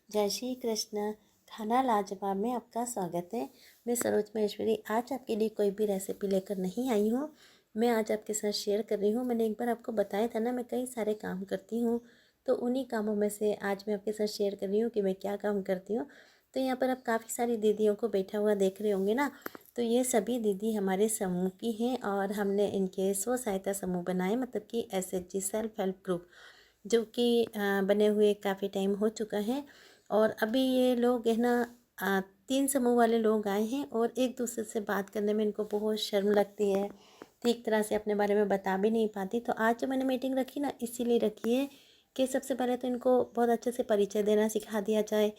जय श्री कृष्ण। खाना लाजवाब में आपका स्वागत है। मैं सरोज महेश्वरी आज आपके लिए कोई भी रेसिपी लेकर नहीं आई हूँ। मैं आज आपके साथ शेयर कर रही हूँ। मैंने एक बार आपको बताया था ना, मैं कई सारे काम करती हूँ, तो उन्हीं कामों में से आज मैं आपके साथ शेयर कर रही हूँ कि मैं क्या काम करती हूँ। तो यहाँ पर आप काफ़ी सारी दीदियों को बैठा हुआ देख रहे होंगे ना, तो ये सभी दीदी हमारे समूह की हैं और हमने इनके स्व सहायता समूह बनाए, मतलब कि SHG सेल्फ हेल्प ग्रुप, जो कि बने हुए काफ़ी टाइम हो चुका है। और अभी ये लोग है ना 3 समूह वाले लोग आए हैं और एक दूसरे से बात करने में इनको बहुत शर्म लगती है, ठीक तरह से अपने बारे में बता भी नहीं पाती। तो आज जो मैंने मीटिंग रखी ना, इसीलिए रखी है कि सबसे पहले तो इनको बहुत अच्छे से परिचय देना सिखा दिया जाए।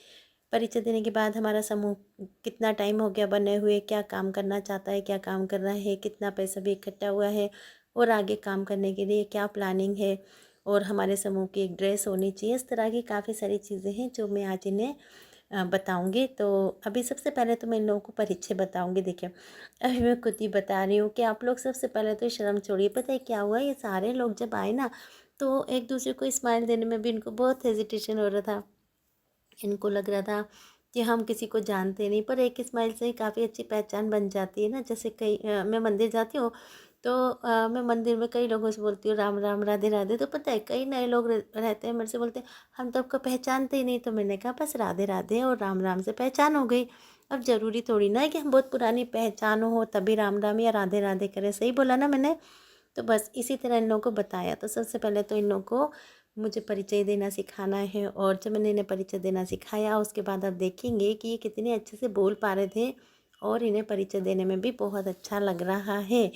परिचय देने के बाद हमारा समूह कितना टाइम हो गया बने हुए, क्या काम करना चाहता है, क्या काम कर रहा है, कितना पैसा भी इकट्ठा हुआ है और आगे काम करने के लिए क्या प्लानिंग है, और हमारे समूह की एक ड्रेस होनी चाहिए। इस तरह की काफ़ी सारी चीज़ें हैं जो मैं आज इन्हें बताऊंगी। तो अभी सबसे पहले तो मैं इन लोगों को परिचय बताऊंगी। देखिए, अभी मैं खुद ही बता रही हूँ कि आप लोग सबसे पहले तो शर्म छोड़िए। पता है क्या हुआ, ये सारे लोग जब आए ना, तो एक दूसरे को स्माइल देने में भी इनको बहुत हेजिटेशन हो रहा था। इनको लग रहा था कि हम किसी को जानते नहीं, पर एक स्माइल से ही काफ़ी अच्छी पहचान बन जाती है ना। जैसे मैं मंदिर जाती हूँ, तो मैं मंदिर में कई लोगों से बोलती हूँ राम राम राधे राधे, तो पता है कई नए लोग रहते हैं, मेरे से बोलते हैं हम तो आपको पहचानते ही नहीं। तो मैंने कहा बस राधे राधे और राम राम से पहचान हो गई। अब ज़रूरी थोड़ी ना है कि हम बहुत पुरानी पहचान हो तभी राम राम या राधे राधे करें। सही बोला ना मैंने? तो बस इसी तरह इन लोगों को बताया। तो सबसे पहले तो इन लोगों को मुझे परिचय देना सिखाना है, और जब मैंने इन्हें परिचय देना सिखाया उसके बाद आप देखेंगे कि ये कितने अच्छे से बोल पा रहे थे और इन्हें परिचय देने में भी बहुत अच्छा लग रहा है।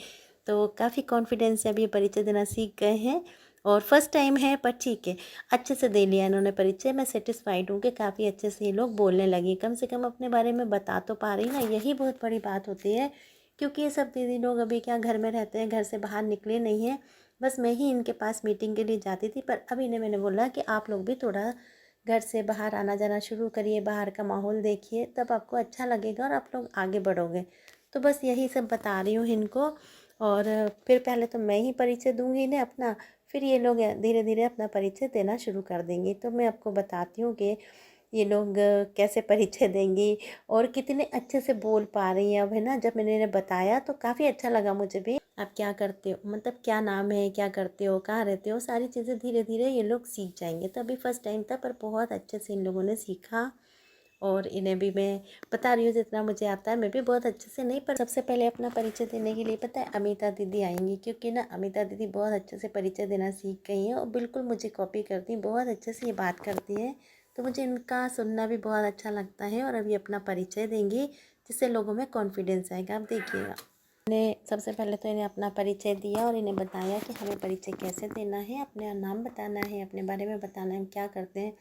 तो काफ़ी कॉन्फिडेंस से अब ये परिचय देना सीख गए हैं, और फर्स्ट टाइम है पर ठीक है, अच्छे से दे लिया इन्होंने परिचय। मैं सेटिस्फाइड हूँ कि काफ़ी अच्छे से ये लोग बोलने लगी, कम से कम अपने बारे में बता तो पा रही ना, यही बहुत बड़ी बात होती है। क्योंकि ये सब दीदी लोग अभी क्या घर में रहते हैं, घर से बाहर निकले नहीं हैं। बस मैं ही इनके पास मीटिंग के लिए जाती थी, पर अब इन्हें मैंने बोला कि आप लोग भी थोड़ा घर से बाहर आना जाना शुरू करिए, बाहर का माहौल देखिए, तब आपको अच्छा लगेगा और आप लोग आगे बढ़ोगे। तो बस यही सब बता रही हूँ इनको। और फिर पहले तो मैं ही परिचय दूंगी इन्हें अपना, फिर ये लोग धीरे धीरे अपना परिचय देना शुरू कर देंगे। तो मैं आपको बताती हूँ कि ये लोग कैसे परिचय देंगी और कितने अच्छे से बोल पा रही हैं अब, है ना। जब मैंने इन्हें बताया तो काफ़ी अच्छा लगा मुझे भी। आप क्या करते हो, मतलब क्या नाम है, क्या करते हो, कहाँ रहते हो, सारी चीज़ें धीरे धीरे ये लोग सीख जाएंगे। तो अभी फर्स्ट टाइम था पर बहुत अच्छे से इन लोगों ने सीखा, और इन्हें भी मैं बता रही हूँ जितना मुझे आता है। मैं भी बहुत अच्छे से नहीं, पर सबसे पहले अपना परिचय देने के लिए पता है अमिता दीदी आएंगी, क्योंकि ना अमिता दीदी बहुत अच्छे से परिचय देना सीख गई हैं और बिल्कुल मुझे कॉपी करती हैं, बहुत अच्छे से ये बात करती हैं। तो मुझे इनका सुनना भी बहुत अच्छा लगता है। और अभी अपना परिचय देंगी जिससे लोगों में कॉन्फिडेंस आएगा, आप देखिएगा। मैंने सबसे पहले तो इन्हें अपना परिचय दिया और इन्हें बताया कि हमें परिचय कैसे देना है, अपना नाम बताना है, अपने बारे में बताना है, हम क्या करते हैं।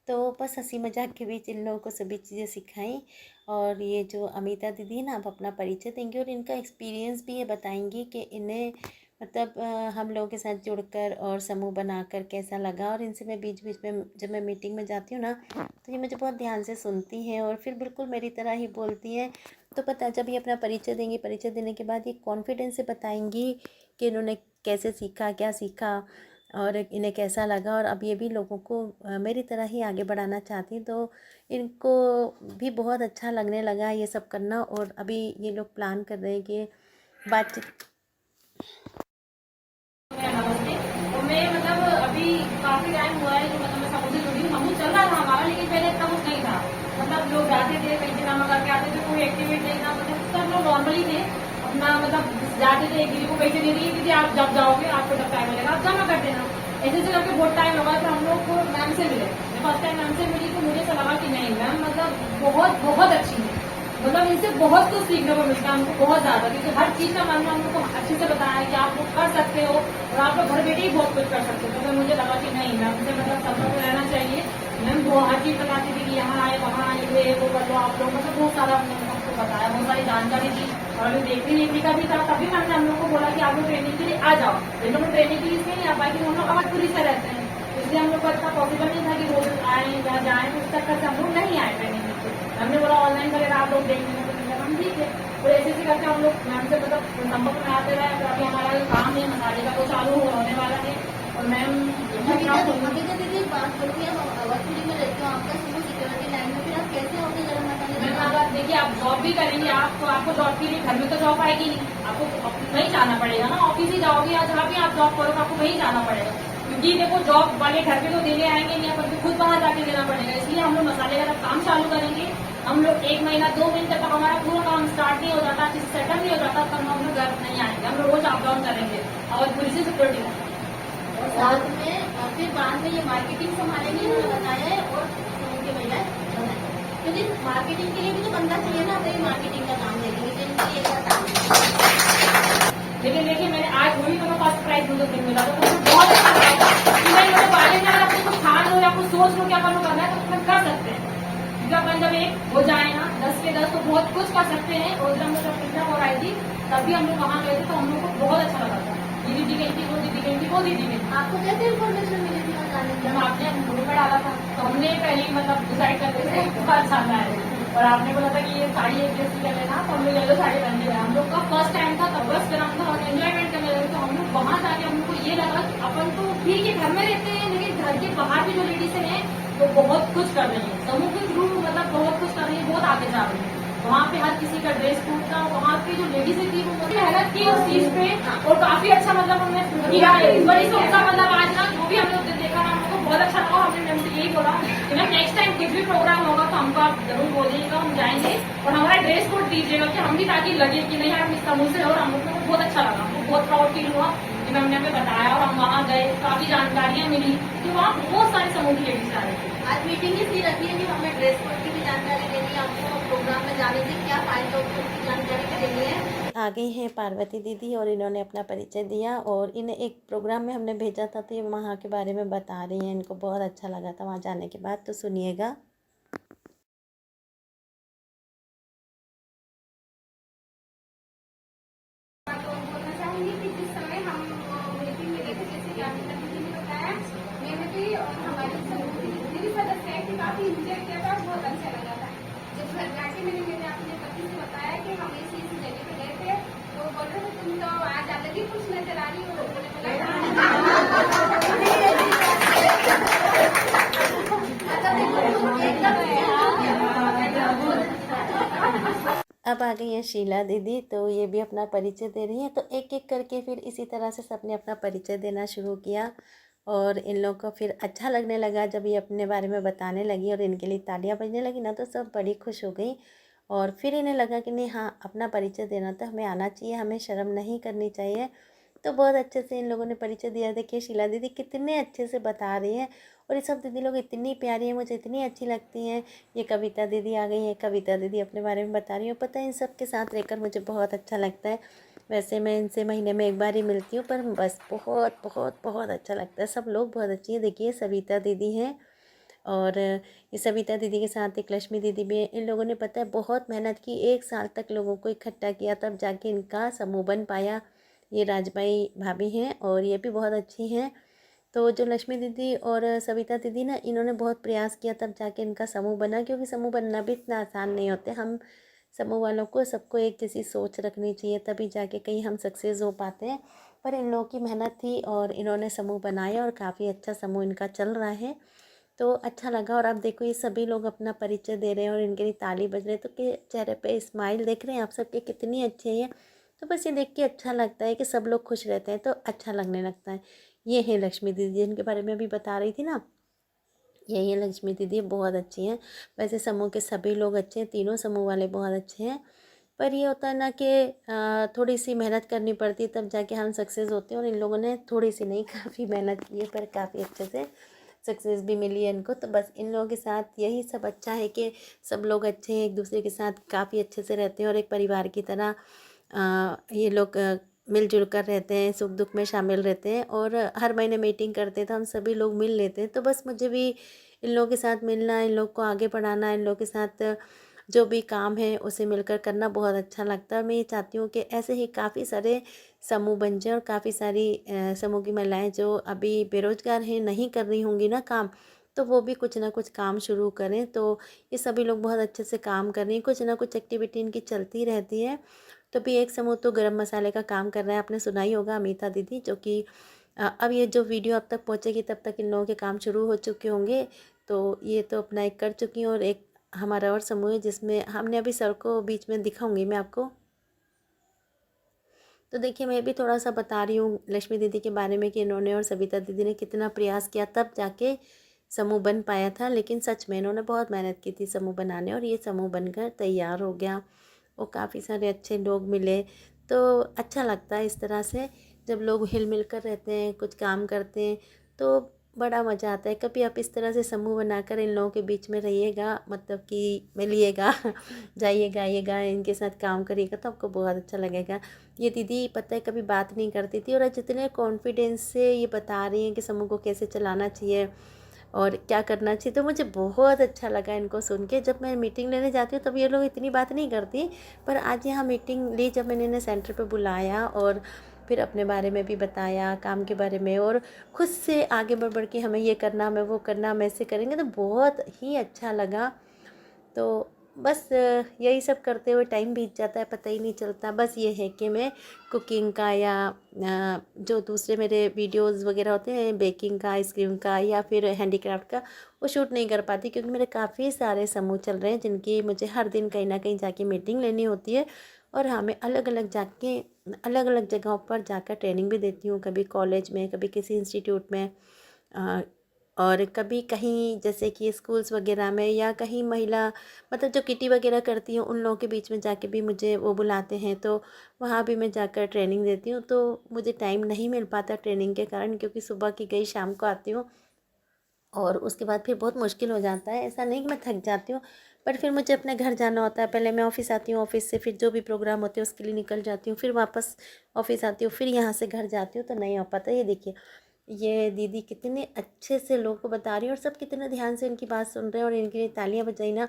तो बस हंसी मजाक के बीच इन लोगों को सभी चीज़ें सिखाई। और ये जो अमिता दीदी है ना, अब अपना परिचय देंगी और इनका एक्सपीरियंस भी ये बताएंगी कि इन्हें मतलब हम लोगों के साथ जुड़कर और समूह बनाकर कैसा लगा। और इनसे मैं बीच बीच में जब मैं मीटिंग में जाती हूँ ना, तो ये मुझे बहुत ध्यान से सुनती हैं और फिर बिल्कुल मेरी तरह ही बोलती हैं। तो पता है, जब ये अपना परिचय देंगी, परिचय देने के बाद ये कॉन्फिडेंस से बताएंगी कि इन्होंने कैसे सीखा, क्या सीखा और इन्हें कैसा लगा। और अब ये भी लोगों को मेरी तरह ही आगे बढ़ाना चाहती हैं, तो इनको भी बहुत अच्छा लगने लगा ये सब करना। और अभी ये लोग प्लान कर रहे हैं कि बातचीत। नमस्ते। तो मैं मतलब अभी काफी टाइम हुआ है जो मतलब मैं समूह से जुड़ी हूँ। समूह चल रहा था हमारा, लेकिन पहले इतना कुछ नहीं था। मतलब लोग जाते थे, पैसे जमा करके आते थे, कोई एक्टिवेट नहीं था, मतलब सब लोग नॉर्मली थे अपना। मतलब जाते थे, एक दीदी को पैसे दे दिए कि आप जब जाओगे आपको जब टाइम मिलेगा आप जमा कर देना। ऐसे से करके बहुत टाइम लगा। फिर हम लोग को मैम से मिले, फर्स्ट टाइम मैम से मिली तो मुझे ऐसा लगा कि नहीं मैम मतलब बहुत बहुत अच्छी है। मतलब इनसे बहुत कुछ सीखने को मिलता है हमको, बहुत ज्यादा, क्योंकि हर चीज का मन में हम लोग को अच्छे से बताया है कि आप लोग कर सकते हो और आप लोग घर बैठे ही बहुत कुछ कर सकते हो। तो फिर मुझे लगा कि नहीं मैम से मतलब संपर्क में रहना चाहिए। मैम वो हर चीज बताती थी कि यहाँ आए वहाँ आए, ये वो कर लो आप लोग, मतलब बहुत सारा हमको बताया, बहुत सारी जानकारी दी। और अभी देखने नेत्री का भी था, तभी मैंने हम लोग को बोला कि आप लोग ट्रेनिंग के लिए आ जाओ। इन लोग ट्रेनिंग के लिए इसलिए नहीं आ पाए कि हम लोग अवधपुरी से रहते हैं, इसलिए हम लोग को इतना पॉसिबल नहीं था कि रोज आए या जाए, तो इस चक्कर से हम लोग नहीं आए ट्रेनिंग के लिए। हमने बोला ऑनलाइन करेगा आप लोग देख लेंगे, तो हम ठीक है। तो ऐसे ऐसे करके हम लोग मैम से मतलब संपर्क में आते रहे। तो अभी हमारा जो काम है मसाले का वो चालू होने वाला है। और मैम अभी तो दीदी बात करती है, अवधपुरी में रहती हूँ, आपका समूह जॉब भी करेंगे आप तो आपको जॉब के लिए घर में तो जॉब आएगी नहीं, आपको वहीं जाना पड़ेगा ना, ऑफिस ही जाओगे या जहाँ भी आप जॉब करोगे आपको वहीं जाना पड़ेगा, क्योंकि देखो जॉब वाले घर पे तो देने आएंगे नहीं, अपन को खुद बाहर जाके देना पड़ेगा। इसलिए हम लोग मसाले का काम चालू करेंगे। हम लोग 1 महीना 2 महीने तक हमारा पूरा काम स्टार्ट नहीं हो जाता, सेटल नहीं हो जाता, तब हम लोग घर नहीं आएंगे, हम लोग रोज अप डाउन करेंगे और पुलिस से सिक्योरिटी और साथ में फिर बाद में ये मार्केटिंग संभालेंगे, उन्होंने बताया है, और उनके भैया बनाएंगे, क्योंकि मार्केटिंग के लिए भी तो बंदा चाहिए ना, तो ये मार्केटिंग का काम देंगे, जिनके लिए ऐसा काम है। लेकिन देखिए मैंने आज हुई तो मैं फर्स्ट प्राइज मुझे दिन मिला तो मुझे बहुत अच्छा लगा कि मैं मेरे बारे में अगर आपको कुछ ठान लो या कुछ सोच लो क्या अपन को करना है तो अपन कर सकते हैं, क्योंकि अपन जब एक हो जाए ना 10 के 10 तो बहुत कुछ कर सकते हैं। और जब जब पिज्जा और आई थी तभी हम लोग वहाँ गए थे तो हम लोग को बहुत अच्छा लगा था, ये दीदी गई थी, वो दीदी गई थी, वो दीदी गई थी। आपको कैसे इन्फॉर्मेशन मिली थी वहाँ जाने की? जब आपने ग्रुप में डाला था तो हमने पहले ही मतलब डिसाइड करते थे बहुत जाना है, और आपने बोला था कि ये साड़ी एक ड्रेस कर लेना, तो हम लोग येलो साड़ी पहन के हम लोग का फर्स्ट टाइम था, तब बस फिर हम लोग एंजॉयमेंट करने लगे। तो हम लोग वहाँ जाके हमको ये लगा कि अपन तो ठीक है घर में रहते हैं, लेकिन घर के बाहर भी जो लेडीज हैं वो बहुत कुछ कर रही है, समूह के थ्रू मतलब बहुत कुछ कर रही है, बहुत आगे जा रही है। वहाँ पे हर किसी का ड्रेस कोड था, वहाँ पे जो लेडीज थी वो मेहनत की उस चीज पे, और काफी अच्छा मतलब हमने किया है। इस बार मतलब आज ना जो भी हम लोग देखा ना हमको बहुत अच्छा लगा। हमने मैम से यही बोला कि मैम नेक्स्ट टाइम कुछ भी प्रोग्राम होगा तो हमको आप जरूर बोलिएगा, हम जाएंगे और हमारा ड्रेस कोड दीजिएगा कि हम भी ताकि लगे कि नहीं हम इस समूह से, और हम लोग को बहुत अच्छा लगा, हमको बहुत प्राउड फील हुआ कि मैम ने हमें बताया और हम वहाँ गए, काफी जानकारियाँ मिली कि वहाँ बहुत सारे समूह की लेडीज आ रहे थे। आज मीटिंग इसलिए रखी है कि हमें ड्रेस कोड की भी जानकारी देनी है, आपको प्रोग्राम में जाने से क्या फायदा होगा उसकी जानकारी भी देनी है। आ गई हैं पार्वती दीदी और इन्होंने अपना परिचय दिया, और इन्हें एक प्रोग्राम में हमने भेजा था तो ये वहाँ के बारे में बता रही हैं, इनको बहुत अच्छा लगा था वहाँ जाने के बाद, तो सुनिएगा। बोलना चाहूँगी कि जिस समय हम मीटिंग में गए थे, जैसे कि आपने दीदी ने बताया, मैंने भी और हमारे समूह के जितने भी सदस्य हैं कि काफी इंजॉय किया था, बहुत अच्छा लगा था। जब घर जाके मैंने अपने पति से बताया कि हम इसी जगह पे गए थे, तो वो बोल रहे थे तुम तो आज अलग ही कुछ नजर आ रही हो, अब आ गई हैं शीला दीदी, तो ये भी अपना परिचय दे रही हैं, तो एक एक करके फिर इसी तरह से सबने अपना परिचय देना शुरू किया, और इन लोगों को फिर अच्छा लगने लगा जब ये अपने बारे में बताने लगी और इनके लिए तालियां बजने लगी ना, तो सब बड़ी खुश हो गई। और फिर इन्हें लगा कि नहीं, हाँ, अपना परिचय देना तो हमें आना चाहिए, हमें शर्म नहीं करनी चाहिए। तो बहुत अच्छे से इन लोगों ने परिचय दिया। देखिए शीला दीदी कितने अच्छे से बता रही हैं, और ये सब दीदी लोग इतनी प्यारी हैं, मुझे इतनी अच्छी लगती हैं। ये कविता दीदी आ गई हैं, कविता दीदी अपने बारे में बता रही हूँ। पता है इन सब के साथ रहकर मुझे बहुत अच्छा लगता है। वैसे मैं इनसे महीने में एक बार ही मिलती हूँ, पर बस बहुत बहुत बहुत अच्छा लगता है। सब लोग बहुत अच्छी हैं। देखिए सविता दीदी हैं, और ये सविता दीदी के साथ एक लक्ष्मी दीदी भी है। इन लोगों ने पता है बहुत मेहनत की, 1 साल तक लोगों को इकट्ठा किया, तब जाके इनका समूह बन पाया। ये राजबाई भाभी हैं और ये भी बहुत अच्छी हैं। तो जो लक्ष्मी दीदी और सविता दीदी ना, इन्होंने बहुत प्रयास किया तब जाके इनका समूह बना, क्योंकि समूह बनना भी इतना आसान नहीं होते। हम समूह वालों को सबको एक जैसी सोच रखनी चाहिए, तभी जाके कहीं हम सक्सेस हो पाते हैं। पर इन लोगों की मेहनत थी और इन्होंने समूह बनाया, और काफ़ी अच्छा समूह इनका चल रहा है, तो अच्छा लगा। और आप देखो ये सभी लोग अपना परिचय दे रहे हैं और इनके लिए ताली बज रहे हैं, तो के चेहरे पे स्माइल देख रहे हैं आप सबके कितनी अच्छी है। तो बस ये देख के अच्छा लगता है कि सब लोग खुश रहते हैं, तो अच्छा लगने लगता है। ये है लक्ष्मी दीदी जिनके बारे में अभी बता रही थी ना, यही है लक्ष्मी दीदी, बहुत अच्छी हैं। वैसे समूह के सभी लोग अच्छे हैं, तीनों समूह वाले बहुत अच्छे हैं। पर ये होता है ना कि थोड़ी सी मेहनत करनी पड़ती है तब जाके हम सक्सेस होते हैं, और इन लोगों ने थोड़ी सी नहीं, काफ़ी मेहनत की है, पर काफ़ी अच्छे से सक्सेस भी मिली है इनको। तो बस इन लोगों के साथ यही सब अच्छा है कि सब लोग अच्छे हैं, एक दूसरे के साथ काफ़ी अच्छे से रहते हैं, और एक परिवार की तरह ये लोग मिलजुल कर रहते हैं, सुख दुख में शामिल रहते हैं, और हर महीने मीटिंग करते हैं तो हम सभी लोग मिल लेते हैं। तो बस मुझे भी इन लोगों के साथ मिलना, इन लोग को आगे बढ़ाना, इन लोगों के साथ जो भी काम है उसे मिलकर करना बहुत अच्छा लगता है। मैं ये चाहती हूँ कि ऐसे ही काफ़ी सारे समूह बन जाए, और काफ़ी सारी समूह की महिलाएं जो अभी बेरोजगार हैं, नहीं कर रही होंगी ना काम, तो वो भी कुछ ना कुछ काम शुरू करें। तो ये सभी लोग बहुत अच्छे से काम कर रही हैं, कुछ ना कुछ एक्टिविटी इनकी चलती रहती है। तो भी एक समूह तो गरम मसाले का काम कर रहा है, आपने सुना ही होगा, अमिता दीदी, जो कि अब ये जो वीडियो अब तक पहुँचेगी तब तक इन लोगों के काम शुरू हो चुके होंगे। तो ये तो अपना एक कर चुकी हैं, और एक हमारा और समूह है जिसमें हमने अभी सर को बीच में दिखाऊंगी मैं आपको। तो देखिए मैं भी थोड़ा सा बता रही हूँ लक्ष्मी दीदी के बारे में कि इन्होंने और सविता दीदी ने कितना प्रयास किया तब जाके समूह बन पाया था। लेकिन सच में इन्होंने बहुत मेहनत की थी समूह बनाने, और ये समूह बनकर तैयार हो गया और काफ़ी सारे अच्छे लोग मिले। तो अच्छा लगता है इस तरह से जब लोग हिल मिल कर रहते हैं, कुछ काम करते हैं तो बड़ा मज़ा आता है। कभी आप इस तरह से समूह बनाकर इन लोगों के बीच में रहिएगा, मतलब कि मिलिएगा जाइएगा आइएगा, इनके साथ काम करिएगा तो आपको बहुत अच्छा लगेगा। ये दीदी पता है कभी बात नहीं करती थी, और आज जितने कॉन्फिडेंस से ये बता रही हैं कि समूह को कैसे चलाना चाहिए और क्या करना चाहिए, तो मुझे बहुत अच्छा लगा इनको सुन के। जब मैं मीटिंग लेने जाती हूँ तब ये लोग इतनी बात नहीं करती, पर आज यहाँ मीटिंग ली जब मैंने इन्हें सेंटर पे बुलाया और फिर अपने बारे में भी बताया, काम के बारे में, और खुद से आगे बढ़ बढ़ के हमें ये करना, हमें वो करना, हम ऐसे करेंगे, तो बहुत ही अच्छा लगा। तो बस यही सब करते हुए टाइम बीत जाता है, पता ही नहीं चलता। बस ये है कि मैं कुकिंग का या जो दूसरे मेरे वीडियोस वगैरह होते हैं बेकिंग का, आइसक्रीम का या फिर हैंडीक्राफ्ट का, वो शूट नहीं कर पाती क्योंकि मेरे काफ़ी सारे समूह चल रहे हैं जिनकी मुझे हर दिन कहीं ना कहीं जाके मीटिंग लेनी होती है। और हाँ, मैं अलग अलग जगहों पर जाकर ट्रेनिंग भी देती हूँ, कभी कॉलेज में, कभी किसी इंस्टीट्यूट में, और कभी कहीं जैसे कि स्कूल्स वगैरह में, या कहीं महिला मतलब जो किटी वगैरह करती हैं उन लोगों के बीच में जाके भी मुझे वो बुलाते हैं, तो वहाँ भी मैं जाकर ट्रेनिंग देती हूँ। तो मुझे टाइम नहीं मिल पाता ट्रेनिंग के कारण, क्योंकि सुबह की गई शाम को आती हूँ और उसके बाद फिर बहुत मुश्किल हो जाता है। ऐसा नहीं कि मैं थक जाती हूँ, पर फिर मुझे अपने घर जाना होता है। पहले मैं ऑफ़िस आती हूँ, ऑफ़िस से फिर जो भी प्रोग्राम होते हैं उसके लिए निकल जाती हूँ, फिर वापस ऑफ़िस आती हूँ, फिर यहाँ से घर जाती हूँ, तो नहीं हो पाता। ये देखिए ये दीदी कितने अच्छे से लोगों को बता रही है और सब कितने ध्यान से इनकी बात सुन रहे हैं, और इनके लिए तालियां बजाई ना,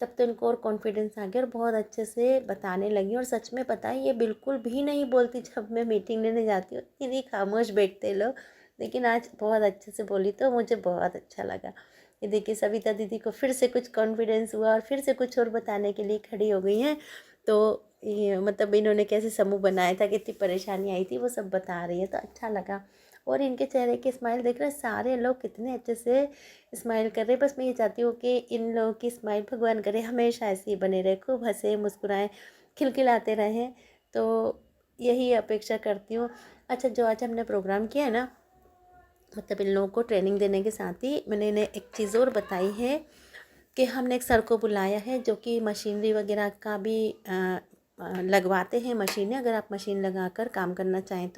तब तो इनको और कॉन्फिडेंस आ गया और बहुत अच्छे से बताने लगी। और सच में पता है ये बिल्कुल भी नहीं बोलती जब मैं मीटिंग लेने जाती हूँ, इतनी खामोश बैठते लोग, लेकिन आज बहुत अच्छे से बोली तो मुझे बहुत अच्छा लगा। ये देखिए सविता दीदी को फिर से कुछ कॉन्फिडेंस हुआ और फिर से कुछ और बताने के लिए खड़ी हो गई हैं। तो ये मतलब इन्होंने कैसे समूह बनाया था, कितनी परेशानी आई थी, वो सब बता रही है, तो अच्छा लगा। और इनके चेहरे की स्माइल देख रहे हैं, सारे लोग कितने अच्छे से स्माइल कर रहे हैं। बस मैं ये चाहती हूँ कि इन लोगों की स्माइल भगवान करे हमेशा ऐसी बने रहे, खूब हंसे मुस्कुराएं, खिलखिलाते रहें, तो यही अपेक्षा करती हूँ। अच्छा, जो आज हमने प्रोग्राम किया है ना, मतलब इन लोगों को ट्रेनिंग देने के साथ ही मैंने इन्हें एक चीज़ और बताई है कि हमने एक सर को बुलाया है जो कि मशीनरी वगैरह का भी लगवाते हैं मशीनें। अगर आप मशीन लगाकर काम करना चाहें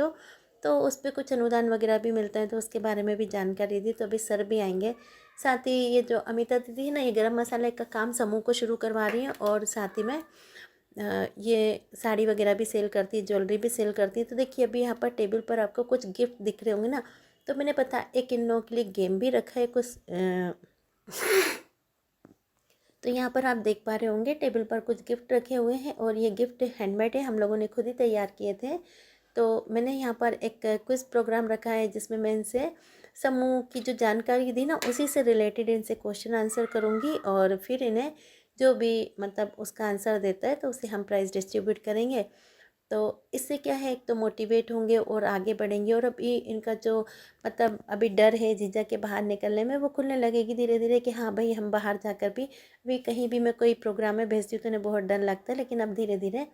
तो उस पर कुछ अनुदान वगैरह भी मिलता है, तो उसके बारे में भी जानकारी दी। तो अभी सर भी आएंगे। साथ ही ये जो अमिता दीदी है ना, ये गरम मसाले का काम समूह को शुरू करवा रही हैं, और साथ ही में ये साड़ी वगैरह भी सेल करती है, ज्वेलरी भी सेल करती है। तो देखिए अभी यहाँ पर टेबल पर आपको कुछ गिफ्ट दिख रहे होंगे ना, तो मैंने पता एक इन लोगों के लिए गेम भी रखा है कुछ तो यहाँ पर आप देख पा रहे होंगे टेबल पर कुछ गिफ्ट रखे हुए हैं, और ये गिफ्ट हैंडमेड है, हम लोगों ने खुद ही तैयार किए थे। तो मैंने यहाँ पर एक क्विज़ प्रोग्राम रखा है जिसमें मैं इनसे समूह की जो जानकारी दी ना उसी से रिलेटेड इनसे क्वेश्चन आंसर करूँगी, और फिर इन्हें जो भी मतलब उसका आंसर देता है तो उसे हम प्राइज़ डिस्ट्रीब्यूट करेंगे। तो इससे क्या है, एक तो मोटिवेट होंगे और आगे बढ़ेंगे, और अभी इनका जो मतलब अभी डर है झिझक के बाहर निकलने में, वो खुलने लगेगी धीरे धीरे कि हाँ भाई हम बाहर जाकर भी, अभी कहीं भी मैं कोई प्रोग्राम में भेजती हूँ तो इन्हें बहुत डर लगता है, लेकिन अब धीरे धीरे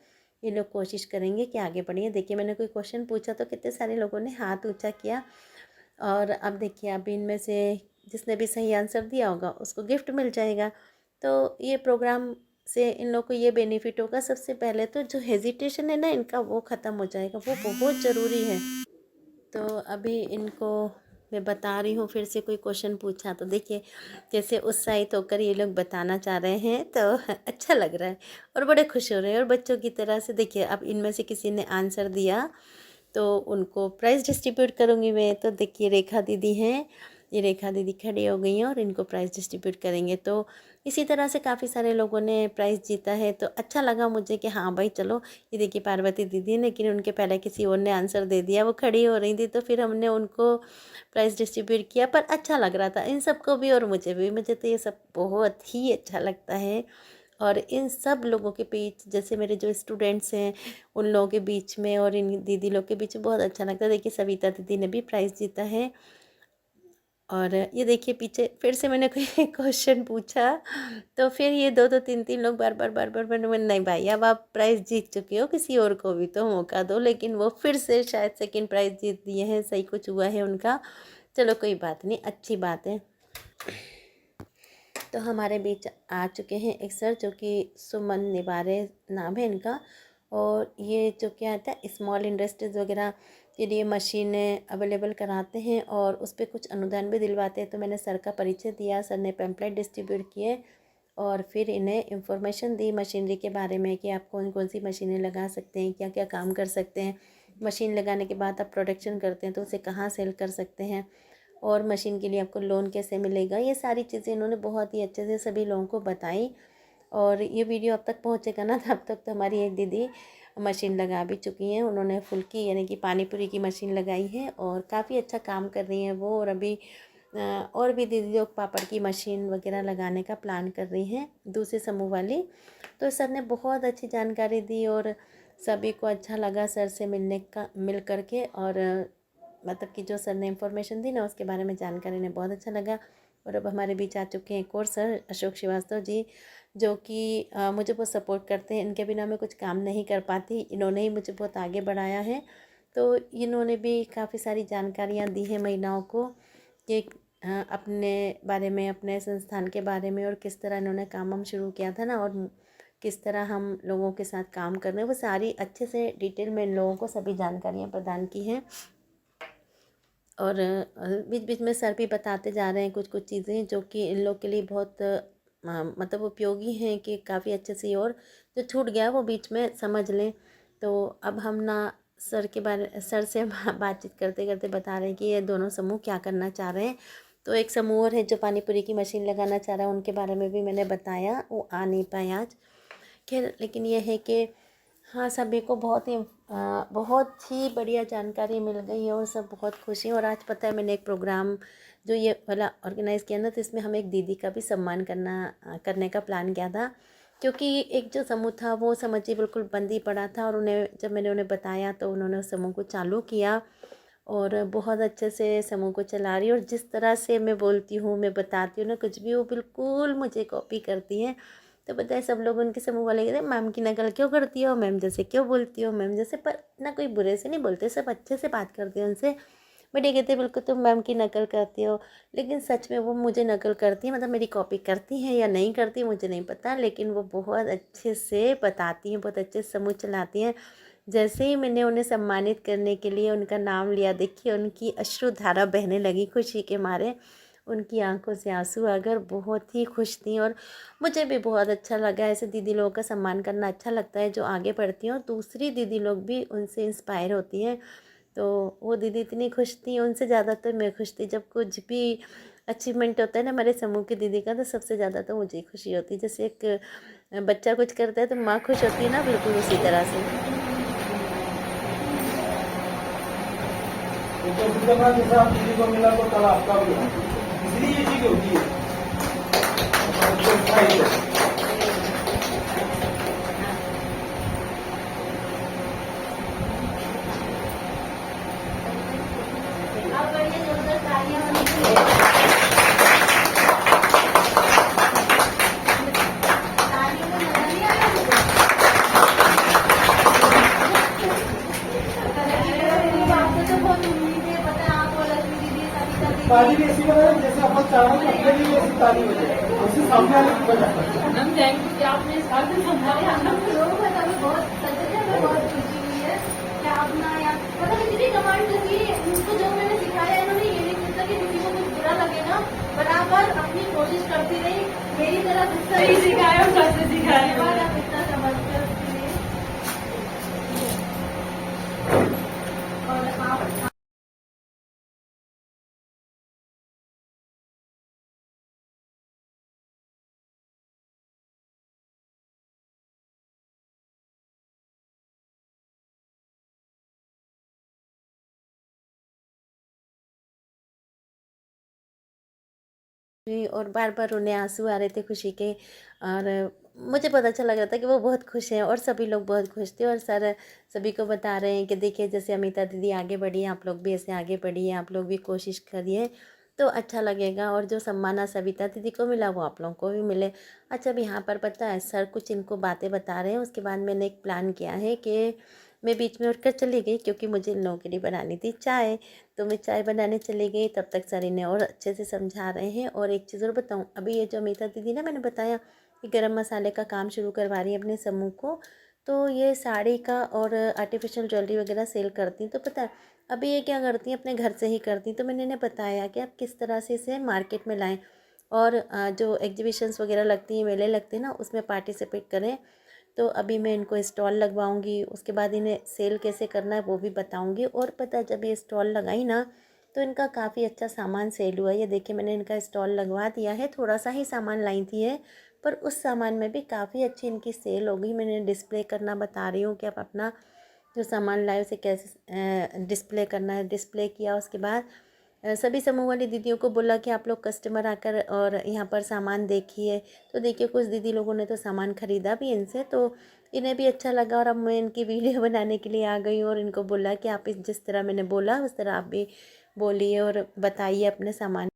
ये लोग कोशिश करेंगे कि आगे बढ़िए। देखिए मैंने कोई क्वेश्चन पूछा तो कितने सारे लोगों ने हाथ ऊँचा किया, और अब देखिए अब इनमें से जिसने भी सही आंसर दिया होगा उसको गिफ्ट मिल जाएगा। तो ये प्रोग्राम से इन लोगों को ये बेनिफिट होगा, सबसे पहले तो जो हेजिटेशन है ना इनका वो ख़त्म हो जाएगा, वो बहुत ज़रूरी है। तो अभी इनको मैं बता रही हूँ, फिर से कोई क्वेश्चन पूछा तो देखिए कैसे उत्साहित होकर ये लोग बताना चाह रहे हैं, तो अच्छा लग रहा है और बड़े खुश हो रहे हैं। और बच्चों की तरह से देखिए अब इनमें से किसी ने आंसर दिया तो उनको प्राइज़ डिस्ट्रीब्यूट करूँगी मैं। तो देखिए रेखा दीदी हैं, ये रेखा दीदी खड़ी हो गई हैं और इनको प्राइज़ डिस्ट्रीब्यूट करेंगे। तो इसी तरह से काफ़ी सारे लोगों ने प्राइज़ जीता है, तो अच्छा लगा मुझे कि हाँ भाई चलो। ये देखिए पार्वती दीदी, लेकिन उनके पहले किसी और ने आंसर दे दिया, वो खड़ी हो रही थी तो फिर हमने उनको प्राइज़ डिस्ट्रीब्यूट किया, पर अच्छा लग रहा था इन सबको भी और मुझे भी। मुझे तो ये सब बहुत ही अच्छा लगता है, और इन सब लोगों के बीच, जैसे मेरे जो स्टूडेंट्स हैं उन लोगों के बीच में और इन दीदी लोग के बीच में बहुत अच्छा लगता है। देखिए सविता दीदी ने भी प्राइज़ जीता है, और ये देखिए पीछे फिर से मैंने कोई क्वेश्चन पूछा, तो फिर ये 2-2 3-3 लोग बार-बार नहीं भाई अब आप प्राइज़ जीत चुके हो, किसी और को भी तो मौका दो। लेकिन वो फिर से शायद सेकंड प्राइज़ जीत दिए हैं, सही कुछ हुआ है उनका। चलो कोई बात नहीं, अच्छी बात है। तो हमारे बीच आ चुके हैं एक सर जो कि सुमन निवारे नाम है इनका। और ये जो क्या आता है स्मॉल इंडस्ट्रीज़ वगैरह के लिए मशीनें अवेलेबल कराते हैं और उस पर कुछ अनुदान भी दिलवाते हैं। तो मैंने सर का परिचय दिया, सर ने पैम्पलेट डिस्ट्रीब्यूट किए और फिर इन्हें इंफॉर्मेशन दी मशीनरी के बारे में कि आप कौन कौन सी मशीनें लगा सकते हैं, क्या क्या काम कर सकते हैं। मशीन लगाने के बाद आप प्रोडक्शन करते हैं तो उसे कहाँ सेल कर सकते हैं और मशीन के लिए आपको लोन कैसे मिलेगा। ये सारी चीज़ें इन्होंने बहुत ही अच्छे से सभी लोगों को बताई। और ये वीडियो अब तक पहुँचेगा ना, तब तक तो हमारी एक दीदी मशीन लगा भी चुकी हैं। उन्होंने फुल्की यानी कि पानी पूरी की मशीन लगाई है और काफ़ी अच्छा काम कर रही हैं वो। और अभी और भी दीदी लोग पापड़ की मशीन वगैरह लगाने का प्लान कर रही हैं, दूसरे समूह वाली। तो सर ने बहुत अच्छी जानकारी दी और सभी को अच्छा लगा सर से मिल कर के। और मतलब कि जो सर ने इन्फॉर्मेशन दी ना उसके बारे में जानकारी इन्हें बहुत अच्छा लगा। और अब हमारे बीच आ चुके हैं एक और सर अशोक श्रीवास्तव जी, जो कि मुझे बहुत सपोर्ट करते हैं। इनके बिना मैं कुछ काम नहीं कर पाती, इन्होंने ही मुझे बहुत आगे बढ़ाया है। तो इन्होंने भी काफ़ी सारी जानकारियाँ दी हैं महिलाओं को कि अपने बारे में, अपने संस्थान के बारे में और किस तरह इन्होंने काम हम शुरू किया था ना और किस तरह हम लोगों के साथ काम कर रहे हैं, वो सारी अच्छे से डिटेल में इन लोगों को सभी जानकारियाँ प्रदान की हैं। और बीच बीच में सर भी बताते जा रहे हैं कुछ कुछ चीज़ें जो कि इन लोग के लिए बहुत मतलब उपयोगी हैं कि काफ़ी अच्छे से। और जो छूट गया वो बीच में समझ लें। तो अब हम ना सर से बातचीत करते करते बता रहे हैं कि ये दोनों समूह क्या करना चाह रहे हैं। तो एक समूह और है जो पानी पूरी की मशीन लगाना चाह रहा है, उनके बारे में भी मैंने बताया, वो आ नहीं पाए आज। खैर लेकिन ये है कि हाँ सभी को बहुत ही बढ़िया जानकारी मिल गई है और सब बहुत खुश हैं। और आज पता है मैंने एक प्रोग्राम जो ये वाला ऑर्गेनाइज़ किया ना, तो इसमें हम एक दीदी का भी सम्मान करने का प्लान किया था। क्योंकि एक जो समूह था वो समझिए बिल्कुल बंद ही पड़ा था और जब मैंने उन्हें बताया तो उन्होंने उस समूह को चालू किया और बहुत अच्छे से समूह को चला रही है। और जिस तरह से मैं बोलती हूँ, मैं बताती हूँ ना कुछ भी, वो बिल्कुल मुझे कॉपी करती हैं। तो बताए सब लोग उनके समूह वाले कहते हैं मैम की नकल क्यों करती हो, मैम जैसे क्यों बोलती हो, मैम जैसे। पर ना कोई बुरे से नहीं बोलते, सब अच्छे से बात करते हैं उनसे। बट ये कहते बिल्कुल तुम मैम की नकल करती हो। लेकिन सच में वो मुझे नकल करती है, मतलब मेरी कॉपी करती हैं या नहीं करती मुझे नहीं पता, लेकिन वो बहुत अच्छे से बताती हैं, बहुत अच्छे से समूह चलाती हैं। जैसे ही मैंने उन्हें सम्मानित करने के लिए उनका नाम लिया, देखिए उनकी अश्रुधारा बहने लगी खुशी के मारे, उनकी आंखों से आंसू आकर बहुत ही खुश थी। और मुझे भी बहुत अच्छा लगा, ऐसे दीदी लोगों का सम्मान करना अच्छा लगता है जो आगे बढ़ती हैं और दूसरी दीदी लोग भी उनसे इंस्पायर होती हैं। तो वो दीदी इतनी खुश थी, उनसे ज़्यादा तो मैं खुश थी। जब कुछ भी अचीवमेंट होता है ना हमारे समूह की दीदी का, तो सबसे ज़्यादा तो मुझे खुशी होती है। जैसे एक बच्चा कुछ करता है तो माँ खुश होती है ना, बिल्कुल उसी तरह से। तो जितना जैसे आप दीदी को मिला तो कल आपका भी होगा। इसलिए ये चीज होती है। अब बढ़िया जोरदार तालियां होनी चाहिए। तालियों को मजा नहीं आ रहा मुझे। आपको तो बहुत उम्मीद है, पता है आप और लक्ष्मी दीदी सभी का ताली भी ऐसी बना जैसे अपन चाह रहे हैं अपने लिए ऐसी ताली हो जाए, उससे सामने वाले की बजा सकते हैं। मैम थैंक यू कि आपने इस बात को समझाया हम लोग हमें बहुत सच में हमें बहुत खुशी हुई है कि आप ना यार मतलब इतनी कमांड लगी उनको, जो मैंने सिखाया इन्होंने ये नहीं सोचा कि किसी को कुछ बुरा लगे ना, बराबर अपनी कोशिश करती रही। मेरी तरह सही सिखाया और कैसे सिखाया। धन्यवाद आप इतना समझते हो उसके लिए। और आप और बार बार उन्हें आंसू आ रहे थे खुशी के। और मुझे पता अच्छा लग रहा था कि वो बहुत खुश हैं और सभी लोग बहुत खुश थे। और सर सभी को बता रहे हैं कि देखिए जैसे अमिता दीदी आगे बढ़ी है, आप लोग भी ऐसे आगे बढ़िए, आप लोग भी कोशिश करिए। तो अच्छा लगेगा। और जो सम्मान आज सविता दीदी को मिला वो आप लोगों को भी मिले। अच्छा, अब यहाँ पर पता है सर कुछ इनको बातें बता रहे हैं। उसके बाद मैंने एक प्लान किया है कि मैं बीच में उठकर चली गई, क्योंकि मुझे इन लोगों के लिए बनानी थी चाय। तो मैं चाय बनाने चली गई, तब तक सर इन्हें और अच्छे से समझा रहे हैं। और एक चीज़ और बताऊँ, अभी ये जो अमिता दीदी ना, मैंने बताया कि गरम मसाले का काम शुरू करवा रही है अपने समूह को, तो ये साड़ी का और आर्टिफिशियल ज्वेलरी वगैरह सेल करती हैं। तो पता है अभी ये क्या करती हैं, अपने घर से ही करती हैं। तो मैंने इन्हें बताया कि आप किस तरह से इसे मार्केट में लाएं, और जो एग्जीबिशंस वगैरह लगती हैं, मेले लगते हैं ना, उसमें पार्टिसिपेट करें। तो अभी मैं इनको स्टॉल लगवाऊंगी, उसके बाद इन्हें सेल कैसे करना है वो भी बताऊंगी। और पता है जब ये स्टॉल लगाई ना, तो इनका काफ़ी अच्छा सामान सेल हुआ। ये देखिए मैंने इनका स्टॉल लगवा दिया है, थोड़ा सा ही सामान लाई थी है, पर उस सामान में भी काफ़ी अच्छी इनकी सेल हो गई। मैंने डिस्प्ले करना बता रही हूँ कि आप अपना जो सामान लाए उसे कैसे डिस्प्ले करना है। डिस्प्ले किया, उसके बाद सभी समूह वाली दीदियों को बोला कि आप लोग कस्टमर आकर और यहाँ पर सामान देखिए। तो देखिए कुछ दीदी लोगों ने तो सामान ख़रीदा भी इनसे, तो इन्हें भी अच्छा लगा। और अब मैं इनकी वीडियो बनाने के लिए आ गई हूँ और इनको बोला कि आप जिस तरह मैंने बोला उस तरह आप भी बोलिए और बताइए अपने सामान।